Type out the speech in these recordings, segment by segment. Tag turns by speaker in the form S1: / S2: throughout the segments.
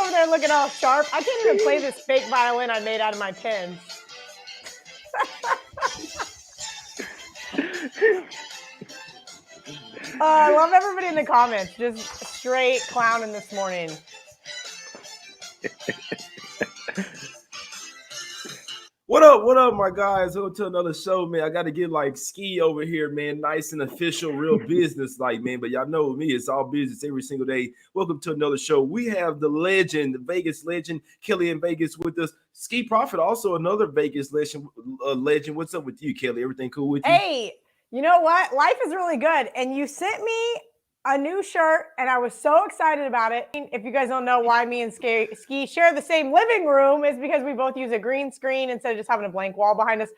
S1: over there looking all sharp. I can't even play this fake violin I made out of my pins. I love everybody in the comments. Just straight clowning this morning.
S2: What up, my guys? Welcome to another show, man. I got to get like Skee over here, man. Nice and official, real business like, man. But y'all know me, it's all business every single day. Welcome to another show. We have the legend, the Vegas legend, Kelly in Vegas with us. Skee Prophet, also another Vegas legend. What's up with you, Kelly? Everything cool with you?
S1: Hey, you know what? Life is really good. And you sent me a new shirt, and I was so excited about it. If you guys don't know why me and Skee share the same living room, is because we both use a green screen instead of just having a blank wall behind us.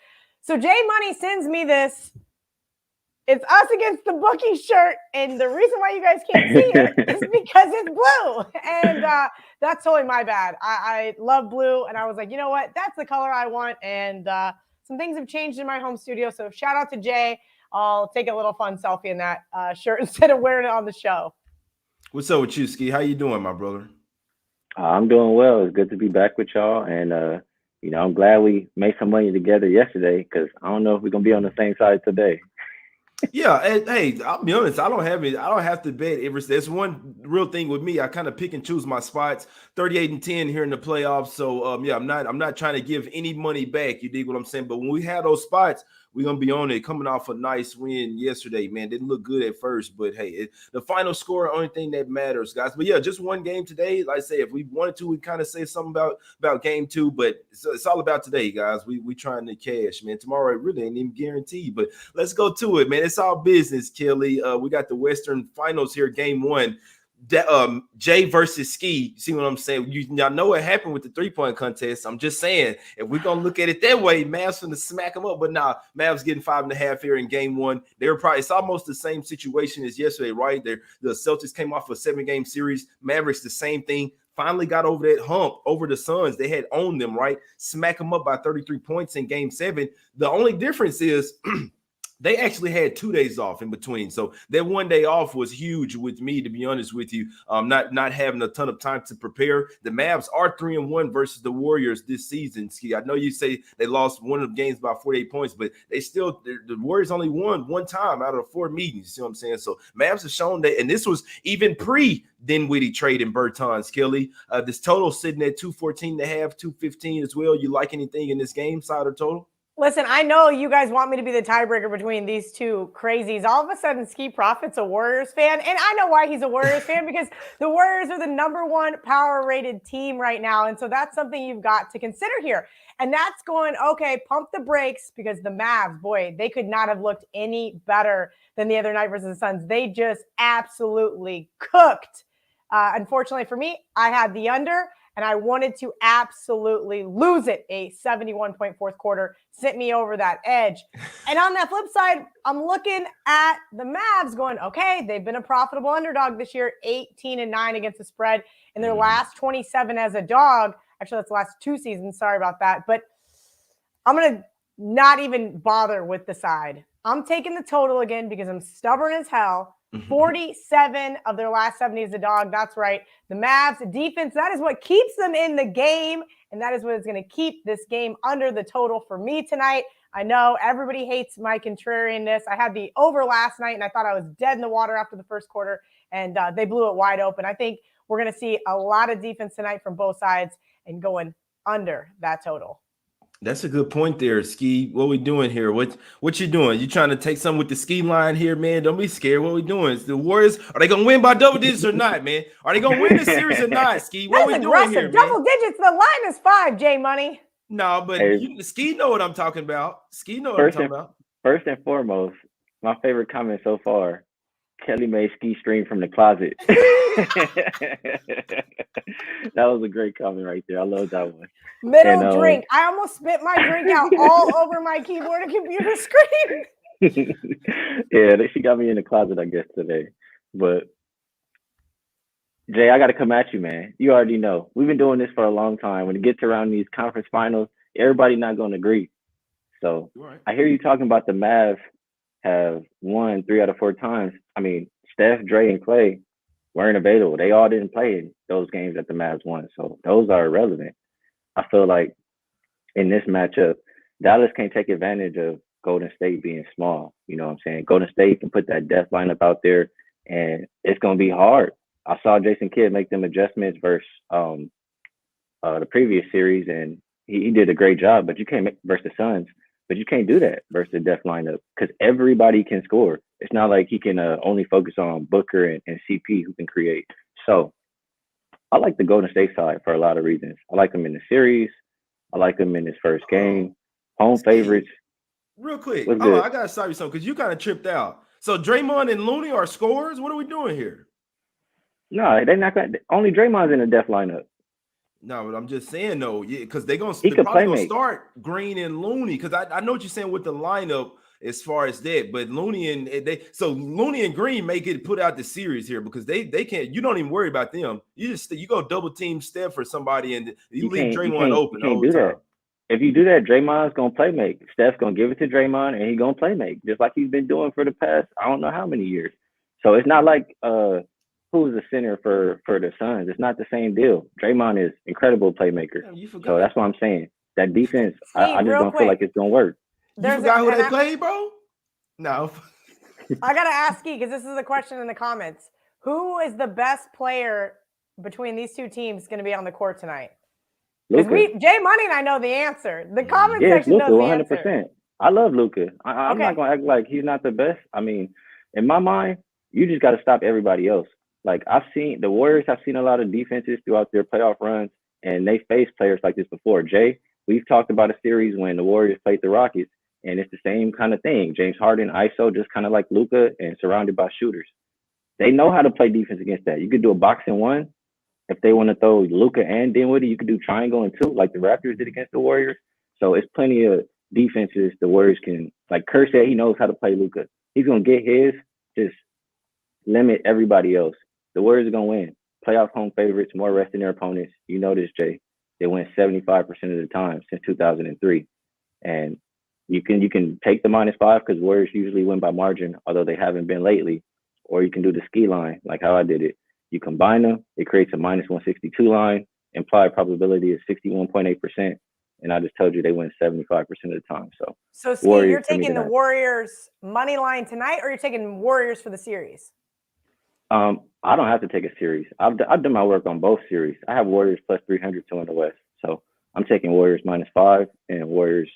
S1: So Jay Money sends me this. It's us against the bookie shirt, and the reason why you guys can't see it is because it's blue, and that's totally my bad. I love blue, and I was like, you know what? That's the color I want, and some things have changed in my home studio, so shout out to Jay. I'll take a little fun selfie in that shirt instead of wearing it on the show.
S2: What's up with you, Skee? How you doing, my brother?
S3: I'm doing well. It's good to be back with y'all, and I'm glad we made some money together yesterday because I don't know if we're gonna be on the same side today.
S2: Yeah, hey, I'll be honest. I don't have to bet every. There's one real thing with me. I kind of pick and choose my spots. 38-10 here in the playoffs. So I'm not trying to give any money back. You dig what I'm saying? But when we have those spots, we're gonna be on it. Coming off a nice win yesterday, man. Didn't look good at first, but hey, the final score, only thing that matters, guys. But yeah, just one game today. Like I say, if we wanted to, we kind of say something about game two, but it's all about today, guys. We trying to cash, man. Tomorrow it really ain't even guaranteed, but let's go to it, man. It's all business, Kelly. We got the Western Finals here, game one. Jay versus Skee. See what I'm saying? Y'all know what happened with the 3-point contest. I'm just saying, if we're gonna look at it that way, Mavs finna smack them up. But nah, Mavs getting 5.5 here in game one. It's almost the same situation as yesterday, right? The Celtics came off a 7-game series. Mavericks, the same thing. Finally got over that hump over the Suns. They had owned them, right? Smack them up by 33 points in game 7. The only difference is they actually had 2 days off in between. So that 1 day off was huge with me, to be honest with you. Not having a ton of time to prepare. The Mavs are 3-1 versus the Warriors this season, Skee. I know you say they lost one of the games by 48 points, but the Warriors only won one time out of 4 meetings. You see what I'm saying? So Mavs have shown that, and this was even pre-Dinwiddie trade in Bertans, Kelly. This total sitting at 214.5, 215 as well. You like anything in this game, side or total?
S1: Listen, I know you guys want me to be the tiebreaker between these two crazies. All of a sudden, Skee Prophet's a Warriors fan. And I know why he's a Warriors fan, because the Warriors are the #1 power-rated team right now. And so that's something you've got to consider here. And that's going, okay, pump the brakes, because the Mavs, boy, they could not have looked any better than the other night versus the Suns. They just absolutely cooked. Unfortunately for me, I had the under, and I wanted to absolutely lose it. A 71-point fourth quarter sent me over that edge. And on that flip side, I'm looking at the Mavs going, okay, they've been a profitable underdog this year, 18-9 against the spread in their last 27 as a dog. Actually, that's the last 2 seasons. Sorry about that. But I'm going to not even bother with the side. I'm taking the total again because I'm stubborn as hell. 47 of their last 70 is a dog. That's right. The Mavs defense, that is what keeps them in the game. And that is what is going to keep this game under the total for me tonight. I know everybody hates my contrarianness. I had the over last night, and I thought I was dead in the water after the first quarter, and they blew it wide open. I think we're going to see a lot of defense tonight from both sides and going under that total.
S2: That's a good point there, Skee. What we doing here? What you doing? You trying to take something with the Skee line here, man? Don't be scared. What we doing? The Warriors, are they gonna win by double digits or not, man? Are they gonna win the series or not, Skee? What we doing here, man?
S1: Double digits. The line is 5, Jay Money.
S2: No, but Skee know what I'm talking about. Skee know what I'm talking about.
S3: First and foremost, my favorite comment so far: Kelly made Skee stream from the closet. That was a great comment right there. I love that one.
S1: Middle drink. I almost spit my drink out all over my keyboard and computer screen.
S3: Yeah, she got me in the closet, I guess, today. But Jay, I got to come at you, man. You already know. We've been doing this for a long time. When it gets around these conference finals, everybody not going to agree. So right. I hear you talking about the Mavs have won 3 out of 4 times. I mean, Steph, Dre, and Clay, weren't available. They all didn't play in those games that the Mavs won. So those are irrelevant. I feel like in this matchup, Dallas can't take advantage of Golden State being small. You know what I'm saying? Golden State can put that death lineup out there, and it's going to be hard. I saw Jason Kidd make them adjustments versus the previous series, and he did a great job. But you can't make versus the Suns, but you can't do that versus the death lineup because everybody can score. It's not like he can only focus on Booker and CP who can create. So I like the Golden State side for a lot of reasons. I like them in the series. I like them in his first game. Home favorites.
S2: Real quick, I gotta stop you something because you kind of tripped out. So Draymond and Looney are scorers. What are we doing here?
S3: No, they're not gonna. Only Draymond's in the death lineup.
S2: No, but I'm just saying though, yeah, because they're probably gonna start Green and Looney. Because I know what you're saying with the lineup as far as that, but Looney and Green make it put out the series here because they can't. You don't even worry about them. You go double team Steph for somebody and you leave Draymond open.
S3: You can't do that. If you do that, Draymond's gonna play make. Steph's gonna give it to Draymond and he's gonna play make just like he's been doing for the past I don't know how many years. So it's not like who's the center for the Suns. It's not the same deal. Draymond is incredible playmaker. So that's what I'm saying. That defense, I just don't feel like it's gonna work.
S2: You forgot who they played, bro? No.
S1: I gotta ask you because this is a question in the comments. Who is the best player between these two teams going to be on the court tonight? Because Jay Money and I know the answer. The comment section knows the answer. 100%.
S3: I love Luka. I'm not gonna act like he's not the best. I mean, in my mind, you just got to stop everybody else. Like I've seen the Warriors have seen a lot of defenses throughout their playoff runs, and they faced players like this before. Jay, we've talked about a series when the Warriors played the Rockets, and it's the same kind of thing. James Harden, ISO, just kind of like Luka, and surrounded by shooters. They know how to play defense against that. You could do a box and one. If they want to throw Luka and Dinwiddie, you could do triangle and two, like the Raptors did against the Warriors. So it's plenty of defenses the Warriors can. Like Kerr said, he knows how to play Luka. He's gonna get his. Just limit everybody else. The Warriors are gonna win. Playoff home favorites, more rest in their opponents. You know this, Jay. They win 75% of the time since 2003, and you can take the -5 because Warriors usually win by margin, although they haven't been lately. Or you can do the Skee line, like how I did it. You combine them, it creates a -162 line. Implied probability is 61.8%, and I just told you they win 75% of the time. So
S1: Skee, you're taking the Warriors money line tonight, or you're taking Warriors for the series?
S3: I don't have to take a series. I've done my work on both series. I have Warriors plus 300 to in the West, so I'm taking Warriors -5 and Warriors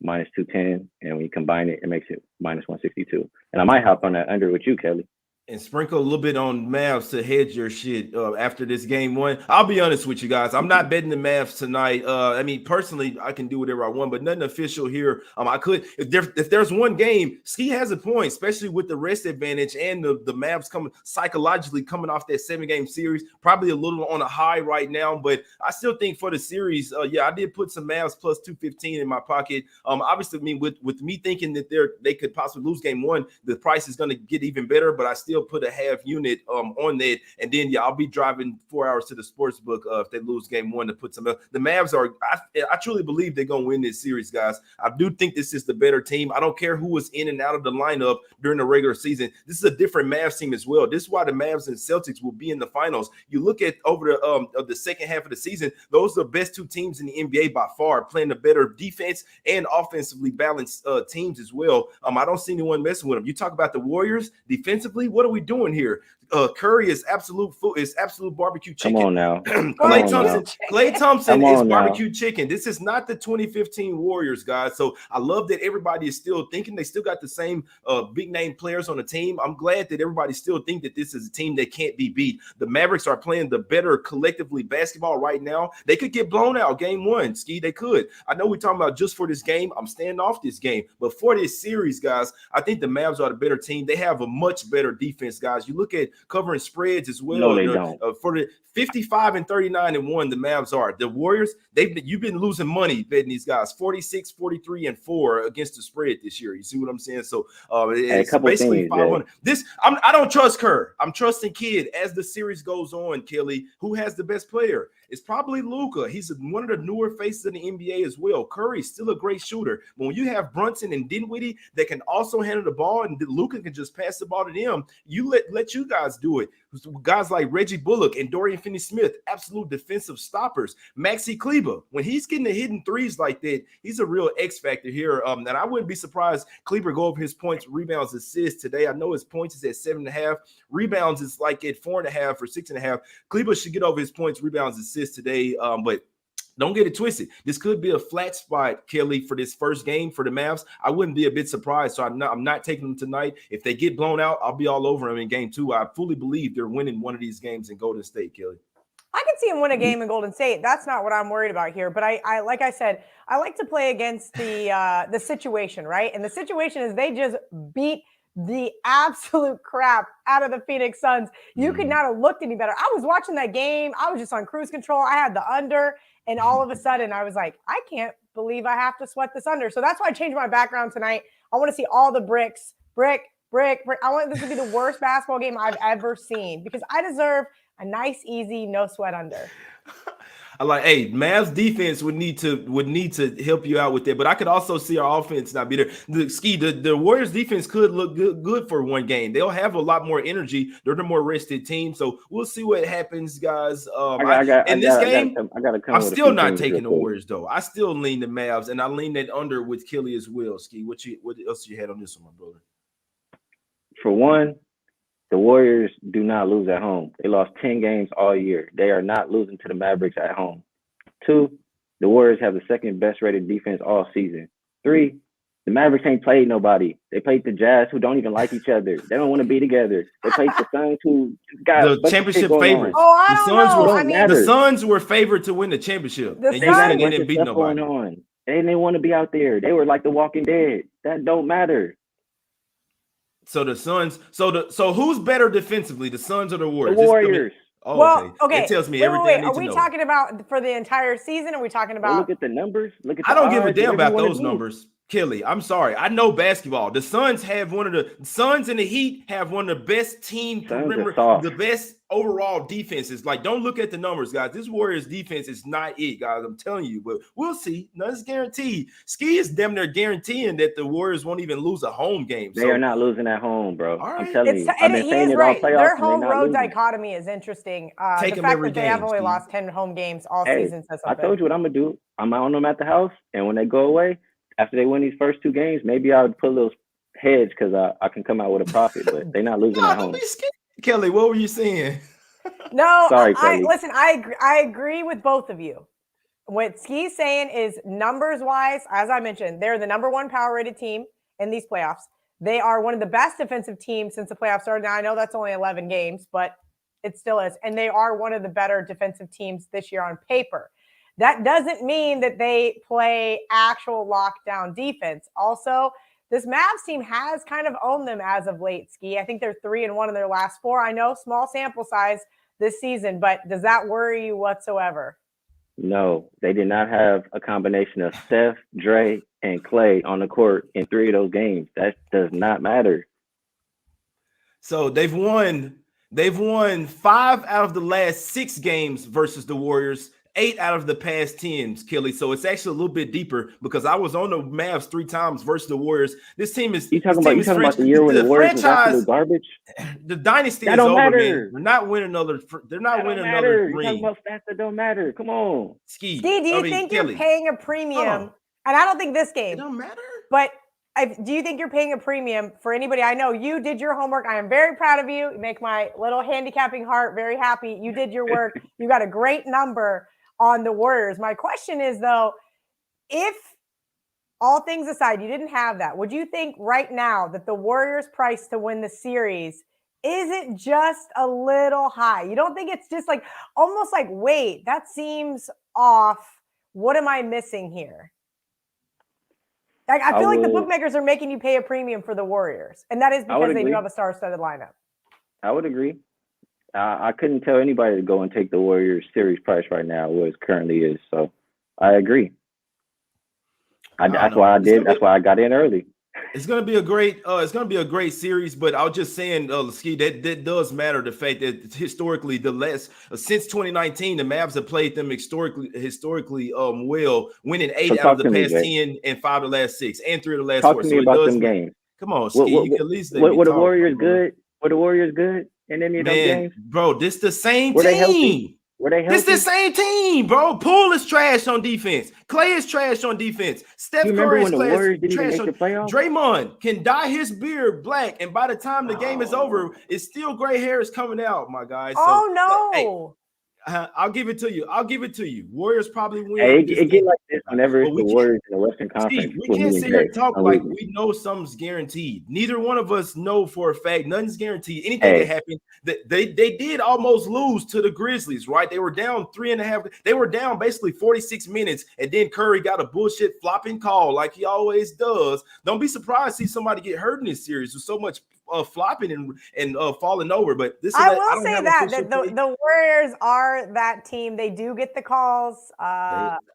S3: -210, and when you combine it, it makes it -162. And I might hop on that under with you, Kelly.
S2: And sprinkle a little bit on Mavs to hedge your shit after this game one. I'll be honest with you guys. I'm not betting the Mavs tonight. I mean, personally, I can do whatever I want, but nothing official here. I could if there's one game, Skee has a point, especially with the rest advantage and the Mavs psychologically coming off that 7-game series, probably a little on a high right now. But I still think for the series, I did put some Mavs plus 215 in my pocket. Obviously, I mean, with me thinking that they could possibly lose game one, the price is going to get even better, but I still put a half unit on that, and then I'll be driving 4 hours to the sports book if they lose game one to put some. The Mavs are. I truly believe they're gonna win this series, guys. I do think this is the better team. I don't care who was in and out of the lineup during the regular season. This is a different Mavs team as well. This is why the Mavs and Celtics will be in the finals. You look at over the second half of the season; those are the best two teams in the NBA by far, playing the better defense and offensively balanced teams as well. I don't see anyone messing with them. You talk about the Warriors defensively. What are we doing here? Curry is absolute barbecue chicken.
S3: Come on now.
S2: Klay Thompson is barbecue chicken. This is not the 2015 Warriors, guys. So I love that everybody is still thinking they still got the same big name players on the team. I'm glad that everybody still think that this is a team that can't be beat. The Mavericks are playing the better collectively basketball right now. They could get blown out game one, Skee. They could. I know we're talking about just for this game. I'm staying off this game. But for this series, guys, I think the Mavs are the better team. They have a much better defense, guys. You look at covering spreads as well.
S3: No, they don't.
S2: For the 55-39-1, the Mavs are. The Warriors, you've been losing money betting these guys 46, 43-4 against the spread this year. You see what I'm saying? So it's basically 500. I don't trust Kerr. I'm trusting Kidd as the series goes on, Kelly. Who has the best player? It's probably Luka. He's one of the newer faces in the NBA as well. Curry's still a great shooter. But when you have Brunson and Dinwiddie that can also handle the ball, and Luka can just pass the ball to them, you let you guys do it. Guys like Reggie Bullock and Dorian Finney-Smith, absolute defensive stoppers. Maxi Kleber, when he's getting the hidden threes like that, he's a real X factor here. And I wouldn't be surprised Kleber go over his points, rebounds, assists today. I know his points is at 7.5. Rebounds is like at 4.5 or 6.5. Kleber should get over his points, rebounds, assists today. But don't get it twisted. This could be a flat spot, Kelly, for this first game for the Mavs. I wouldn't be a bit surprised. So I'm not taking them tonight. If they get blown out, I'll be all over them in game 2. I fully believe they're winning one of these games in Golden State, Kelly.
S1: I can see him win a game in Golden State. That's not what I'm worried about here. But I like I said, I like to play against the situation, right? And the situation is they just beat the absolute crap out of the Phoenix Suns. You could not have looked any better. I was watching that game. I was just on cruise control. I had the under, and all of a sudden I was like, I can't believe I have to sweat this under. So that's why I changed my background tonight. I want to see all the bricks, brick. I want this to be the worst basketball game I've ever seen because I deserve a nice, easy, no sweat under.
S2: I like, hey, Mavs defense would need to help you out with that, but I could also see our offense not be there. The Warriors defense could look good for one game. They'll have a lot more energy. They're the more rested team, so we'll see what happens, guys. I'm still not taking the Warriors though. I still lean the Mavs, and I lean that under with Kelly as well. Skee, what else you had on this one, my brother?
S3: For one, the Warriors do not lose at home. They lost 10 games all year. They are not losing to the Mavericks at home. 2, the Warriors have the second best rated defense all season. 3, the Mavericks ain't played nobody. They played the Jazz, who don't even like each other. They don't want to be together. They played the Suns, who got
S2: the championship favorites.
S1: Oh, I don't know.
S2: The Suns were favored to win the championship.
S1: They
S2: didn't beat nobody.
S3: They didn't want to be out there. They were like the Walking Dead. That don't matter.
S2: So the Suns. So who's better defensively, the Suns or the Warriors?
S3: The Warriors.
S2: Okay. That tells me everything I need to know.
S1: Are we talking about for the entire season? Are we talking about?
S3: Look at the numbers.
S2: I don't give a damn about those numbers, Kelly. I'm sorry. I know basketball. The Suns and the Heat have one of the best team. Remember, the best overall defenses. Like, don't look at the numbers, guys. This Warriors defense is not it, guys. I'm telling you, but we'll see. Nothing's guaranteed. Skee is damn near guaranteeing that the Warriors won't even lose a home game.
S3: They are not losing at home, bro.
S2: All right.
S3: I'm telling you.
S1: I've been saying it all playoffs. Their home-road dichotomy is interesting. The fact that they have only lost 10 home games all season says something.
S3: I told you what I'm going to do. I'm on them at the house, and when they go away, after they win these first 2 games, maybe I would put a little hedge because I can come out with a profit, but they're not losing at home.
S2: Kelly, what were you saying?
S1: No,
S3: sorry,
S1: listen, I agree with both of you. What Skee's saying is numbers-wise, as I mentioned, they're the number 1 power-rated team in these playoffs. They are one of the best defensive teams since the playoffs started. Now, I know that's only 11 games, but it still is. And they are one of the better defensive teams this year on paper. That doesn't mean that they play actual lockdown defense. Also, this Mavs team has kind of owned them as of late, Skee. I think they're 3-1 in their last 4. I know, small sample size this season, but does that worry you whatsoever?
S3: No, they did not have a combination of Steph, Dre, and Clay on the court in 3 of those games. That does not matter.
S2: So they've won 5 out of the last 6 games versus the Warriors. 8 out of the past 10, Kelly. So it's actually a little bit deeper because I was on the Mavs 3 times versus the Warriors. This team is.
S3: You talking about the year when the Warriors was absolute garbage?
S2: The dynasty is over, man. They're not winning another. They're not winning another ring.
S3: You're talking about stats that don't matter. Come on,
S2: Skee.
S1: Do you think
S2: Kelly,
S1: you're paying a premium? And I don't think this game.
S2: It don't matter.
S1: But do you think you're paying a premium for anybody? I know you did your homework. I am very proud of you. You make my little handicapping heart very happy. You did your work. You got a great number on the Warriors. My question is, though, if all things aside, you didn't have that, would you think right now that the Warriors' price to win the series isn't just a little high? You don't think it's just like almost like, wait, that seems off. What am I missing here? Like, I feel like the bookmakers are making you pay a premium for the Warriors, and that is because they do have a star-studded lineup. I
S3: would agree. I couldn't tell anybody to go and take the Warriors series price right now, what it currently is. So I agree. That's why I did. That's why I got in early.
S2: It's gonna be a great series, but I was just saying, Skee, that does matter. The fact that historically, since 2019, the Mavs have played them historically well, winning 8
S3: So
S2: out of
S3: talk to
S2: the
S3: me,
S2: past
S3: Jay.
S2: 10 and 5 of the last 6 and 3 of the last
S3: Talk
S2: 4.
S3: to
S2: So
S3: me
S2: it
S3: about
S2: does
S3: them
S2: matter.
S3: games.
S2: Come on, Skee, you can at least let me
S3: Were the
S2: talk,
S3: Warriors
S2: bro.
S3: good? Were the Warriors good in any of them games?
S2: Bro, this the same
S3: Were they
S2: team.
S3: healthy? Were they healthy?
S2: This the same team, bro. Poole is trash on defense. Clay is trash on defense. Steph
S3: You remember
S2: Curry
S3: when
S2: is
S3: the Warriors didn't even
S2: trash
S3: make
S2: on.
S3: the playoffs?
S2: Draymond can dye his beard black, and by the time the game is over, it's still gray hair is coming out, my guy. So,
S1: Oh
S2: hey,
S1: no.
S2: I'll give it to you. Warriors probably win.
S3: Hey,
S2: this
S3: it get
S2: game.
S3: like this whenever
S2: But
S3: it's
S2: we
S3: the
S2: can't-
S3: Warriors in the Western Conference.
S2: Steve, we
S3: with
S2: can't
S3: me
S2: sit
S3: and
S2: here
S3: Jay.
S2: and talk
S3: I'm
S2: like
S3: losing.
S2: we know something's guaranteed. Neither one of us know for a fact. Nothing's guaranteed. Anything can happen. They did almost lose to the Grizzlies, right? They were down 3.5. They were down basically 46 minutes, and then Curry got a bullshit flopping call like he always does. Don't be surprised to see somebody get hurt in this series with so much flopping and falling over. But
S1: I will say that the Warriors are that team. They do get the calls.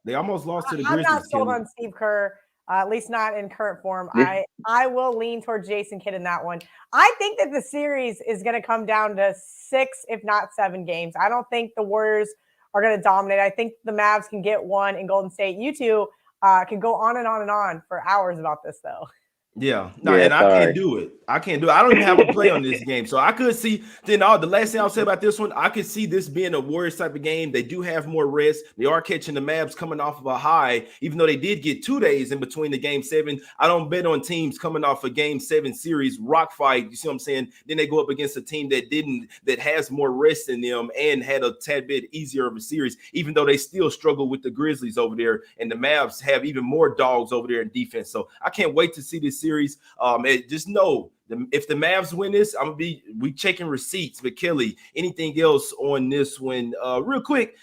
S2: They almost lost to the
S1: I'm
S2: Grizzlies.
S1: not sold on Steve Kerr, at least not in current form. I will lean toward Jason Kidd in that one. I think that the series is going to come down to 6, if not 7 games. I don't think the Warriors are going to dominate. I think the Mavs can get one in Golden State. You two can go on and on and on for hours about this, though.
S2: Yeah, no, and I can't do it. I don't even have a play on this game. So I could see the last thing I'll say about this one, I could see this being a Warriors type of game. They do have more rest. They are catching the Mavs coming off of a high, even though they did get 2 days in between the game 7. I don't bet on teams coming off a game 7 series rock fight. You see what I'm saying? Then they go up against a team that has more rest in them and had a tad bit easier of a series, even though they still struggle with the Grizzlies over there, and the Mavs have even more dogs over there in defense. So I can't wait to see this series. Just know if the Mavs win this, we checking receipts. But Kelly, anything else on this one? Real quick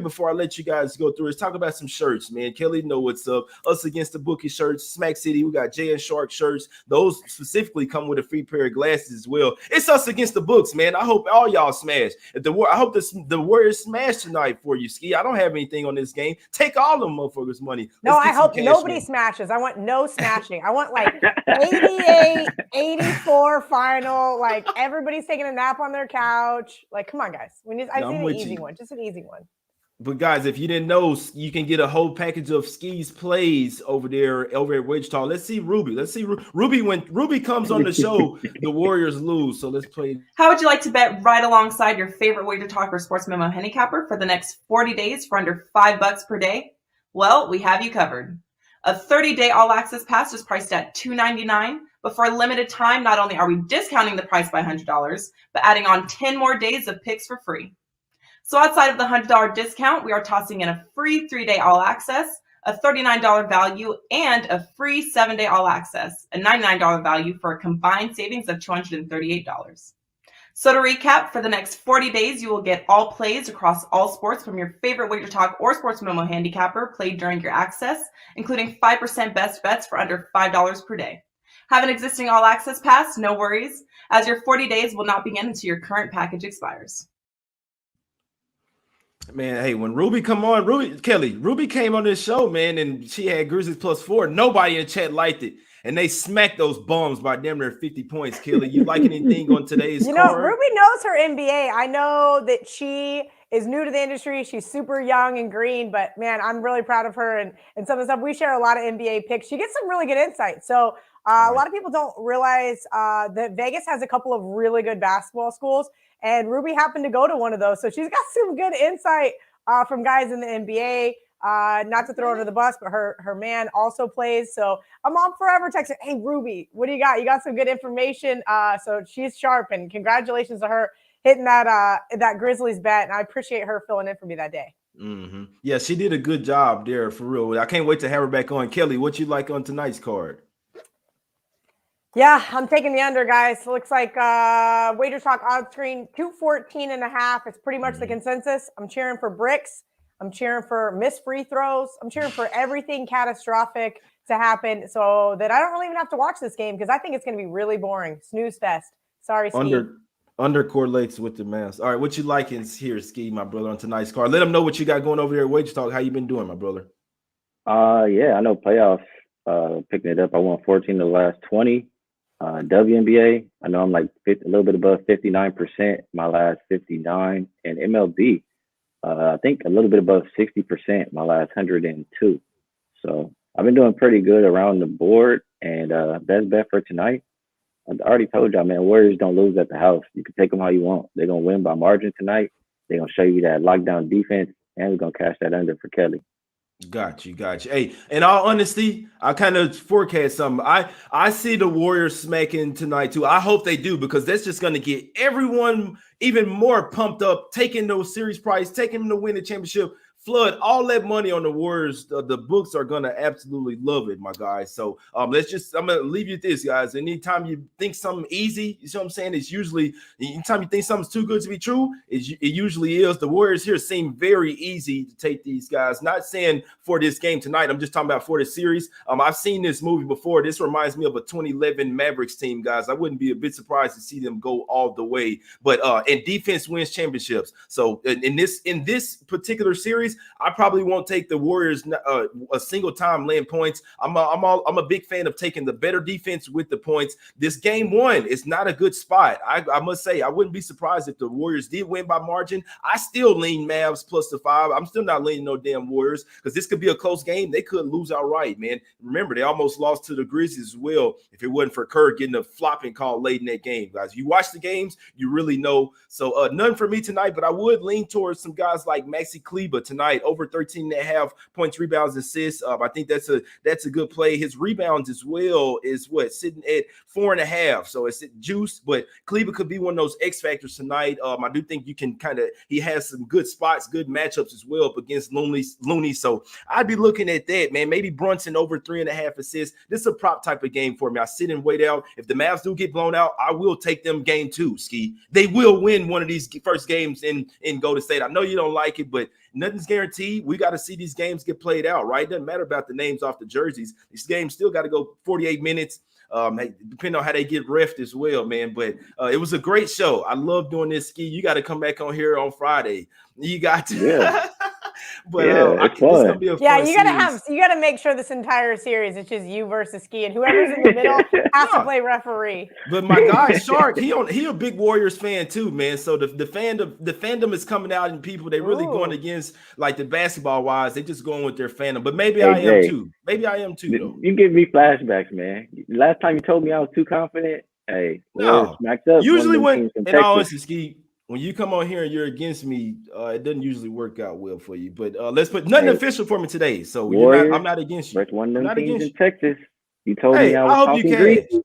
S2: before I let you guys go through, let's talk about some shirts, man. Kelly, know what's up. Us Against the Bookie shirts, Smack City. We got Jay and Shark shirts. Those specifically come with a free pair of glasses as well. It's Us Against the Books, man. I hope all y'all smash. I hope the Warriors smash tonight for you, Skee. I don't have anything on this game. Take all them motherfuckers' money.
S1: No, I hope nobody smashes. I want no smashing. I want like 88, 84 final. Like everybody's taking a nap on their couch. Like, come on, guys. I need an easy one. Just an easy one.
S2: But guys, if you didn't know, you can get a whole package of Skee's plays over at Wichita. Let's see Ruby. Ruby, when Ruby comes on the show, the Warriors lose. So let's play.
S4: How would you like to bet right alongside your favorite wager talker sports memo handicapper for the next 40 days for under $5 per day? Well, we have you covered. A 30-day all-access pass is priced at $299, but for a limited time, not only are we discounting the price by $100, but adding on 10 more days of picks for free. So outside of the $100 discount, we are tossing in a free 3-day all-access, a $39 value, and a free 7-day all-access, a $99 value for a combined savings of $238. So to recap, for the next 40 days, you will get all plays across all sports from your favorite Wager Talk or Sports Memo handicapper played during your access, including 5% best bets for under $5 per day. Have an existing all-access pass? No worries, as your 40 days will not begin until your current package expires.
S2: Man, hey, when Ruby came on this show, man, and she had Grizzlies +4. Nobody in the chat liked it. And they smacked those bums by damn near 50 points, Kelly. You like anything on today's card?
S1: Ruby knows her NBA. I know that she is new to the industry. She's super young and green, but man, I'm really proud of her and some of the stuff. We share a lot of NBA picks. She gets some really good insight. So a lot of people don't realize that Vegas has a couple of really good basketball schools, and Ruby happened to go to one of those. So she's got some good insight from guys in the NBA. Not to throw her under the bus, but her man also plays. So I'm on forever texting, hey, Ruby, what do you got? You got some good information. So she's sharp, and congratulations to her hitting that Grizzlies bet. And I appreciate her filling in for me that day.
S2: Mm-hmm. Yeah, she did a good job there, for real. I can't wait to have her back on. Kelly, what you like on tonight's card?
S1: Yeah, I'm taking the under, guys. Looks like Wager Talk on screen 214.5. It's pretty much the consensus. I'm cheering for bricks. I'm cheering for missed free throws. I'm cheering for everything catastrophic to happen so that I don't really even have to watch this game because I think it's going to be really boring. Snooze fest. Sorry, Skee.
S2: Under correlates with the mask. All right, what you liking here, Skee, my brother, on tonight's card? Let them know what you got going over there at Wager Talk. How you been doing, my brother?
S3: Yeah, I know playoffs picking it up. I won 14 of the last 20. WNBA, I know I'm like a little bit above 59%, my last 59. And MLB, I think a little bit above 60%, my last 102. So I've been doing pretty good around the board. And best bet for tonight, I already told y'all, man, Warriors don't lose at the house. You can take them how you want. They're going to win by margin tonight. They're going to show you that lockdown defense, and we're going to cash that under for Kelly.
S2: Got you. Hey, in all honesty, I kind of forecast something. I see the Warriors smacking tonight too. I hope they do, because that's just going to get everyone even more pumped up, taking those series price, taking them to win the championship. Flood all that money on the Warriors. The books are gonna absolutely love it, my guys. So I'm gonna leave you with this, guys. Anytime you think something easy, you see what I'm saying? It's usually, anytime you think something's too good to be true, it usually is. The Warriors here seem very easy to take these guys. Not saying for this game tonight, I'm just talking about for the series. I've seen this movie before. This reminds me of a 2011 Mavericks team, guys. I wouldn't be a bit surprised to see them go all the way. But and defense wins championships. So in this particular series, I probably won't take the Warriors a single time laying points. I'm a big fan of taking the better defense with the points. This game one is not a good spot. I must say, I wouldn't be surprised if the Warriors did win by margin. I still lean Mavs plus the 5. I'm still not leaning no damn Warriors, because this could be a close game. They could lose outright, man. Remember, they almost lost to the Grizzlies as well if it wasn't for Kerr getting a flopping call late in that game, guys. You watch the games, you really know. So none for me tonight, but I would lean towards some guys like Maxi Kleber tonight, over 13.5 points, rebounds, assists. I think that's a good play. His rebounds as well is sitting at 4.5. So it's juice, but Kleber could be one of those X factors tonight. I do think you can he has some good spots, good matchups as well up against Looney. So I'd be looking at that, man. Maybe Brunson over 3.5 assists. This is a prop type of game for me. I sit and wait out. If the Mavs do get blown out, I will take them game 2, Skee. They will win one of these first games in Golden State. I know you don't like it, but nothing's guaranteed. We got to see these games get played out, right? Doesn't matter about the names off the jerseys. These games still got to go 48 minutes. Depending on how they get refed as well, man. But it was a great show. I love doing this, Skee. You got to come back on here on Friday. You got to. Yeah. But
S3: it's gonna
S2: be a
S1: fun you gotta make sure this entire series it's just you versus Skee, and whoever's in the middle has to play referee.
S2: But my guy Shark, he a big Warriors fan too, man. So the fandom is coming out, and people they really going against like the basketball wise. They just going with their fandom. But maybe I am too. Maybe I am too. Though
S3: you give me flashbacks, man. Last time you told me I was too confident. Hey,
S2: no.
S3: Smacked up.
S2: Usually when in all honesty, Skee, when you come on here and you're against me, it doesn't usually work out well for you. But let's put nothing official for me today. So I'm not against you.
S3: One of them teams in Texas. You told me I was
S2: hope you
S3: cash.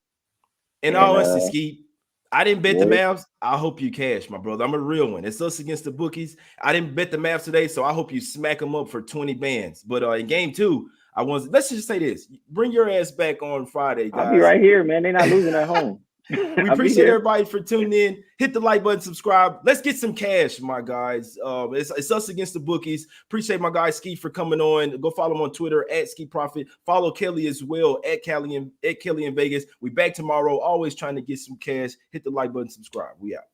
S2: In all honesty, Skee, I didn't bet the Mavs. I hope you cash, my brother. I'm a real one. It's us against the bookies. I didn't bet the Mavs today, so I hope you smack them up for 20 bands. But in game 2, let's just say this. Bring your ass back on Friday, guys.
S3: I'll be right here, man. They're not losing at home.
S2: We appreciate everybody for tuning in. Hit the like button, subscribe. Let's get some cash, my guys. It's us against the bookies. Appreciate my guy Skee for coming on. Go follow him on Twitter at Skee Profit. Follow Kelly as well at Kelly in Vegas. We back tomorrow. Always trying to get some cash. Hit the like button, subscribe. We out.